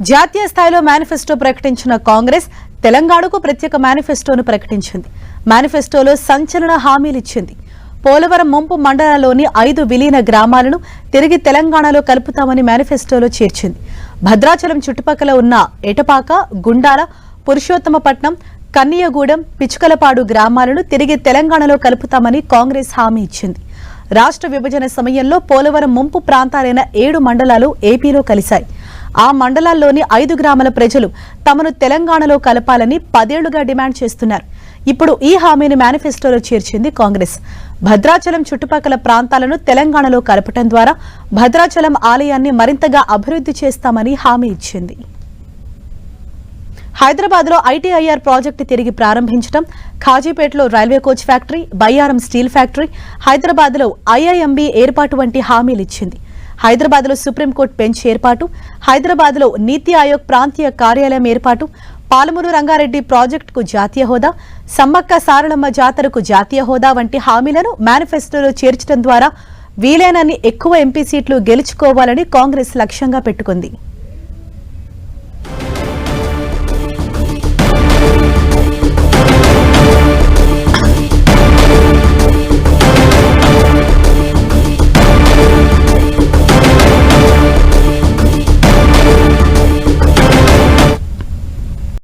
జాతీయ స్థాయిలో మేనిఫెస్టో ప్రకటించిన కాంగ్రెస్ తెలంగాణకు ప్రత్యేక మేనిఫెస్టోను ప్రకటించింది. మేనిఫెస్టోలో సంచలన హామీలు ఇచ్చింది. పోలవరం ముంపు మండలంలోని 5 విలీన గ్రామాలను తిరిగి తెలంగాణలో కలుపుతామని మేనిఫెస్టోలో చేర్చింది. భద్రాచలం చుట్టుపక్కల ఉన్న ఎటపాక, గుండాల, పురుషోత్తమపట్నం, కన్నియగూడెం, పిచుకలపాడు గ్రామాలను తిరిగి తెలంగాణలో కలుపుతామని కాంగ్రెస్ హామీ ఇచ్చింది. రాష్ట్ర విభజన సమయంలో పోలవరం ముంపు ప్రాంతాలైన 7 మండలాలు ఏపీలో కలిశాయి. ఆ మండలాల్లోని 5 గ్రామాల ప్రజలు తమను తెలంగాణలో కలపాలని 10 ఏళ్లుగా డిమాండ్ చేస్తున్నారు. ఇప్పుడు ఈ హామీని మేనిఫెస్టోలో చేర్చింది కాంగ్రెస్. భద్రాచలం చుట్టుపక్కల ప్రాంతాలను తెలంగాణలో కలపడం ద్వారా భద్రాచలం ఆలయాన్ని మరింతగా అభివృద్ధి చేస్తామని హామీ ఇచ్చింది. హైదరాబాద్ లో ఐటీఐఆర్ ప్రాజెక్టు తిరిగి ప్రారంభించడం, ఖాజీపేటలో railway coach factory, Bayyaram steel factory, Hyderabad లో ఐఐఎంబీ ఏర్పాటు వంటి హామీలు ఇచ్చింది. హైదరాబాద్ లో సుప్రీంకోర్టు బెంచ్ ఏర్పాటు, హైదరాబాద్ లో నీతి ఆయోగ్ ప్రాంతీయ కార్యాలయం ఏర్పాటు, పాలమూరు రంగారెడ్డి ప్రాజెక్టుకు జాతీయ హోదా, సమ్మక్క సారలమ్మ జాతరకు జాతీయ హోదా వంటి హామీలను మేనిఫెస్టోలో చేర్చడం ద్వారా వీలైనన్ని ఎక్కువ ఎంపీ సీట్లు గెలుచుకోవాలని కాంగ్రెస్ లక్ష్యంగా పెట్టుకుంది.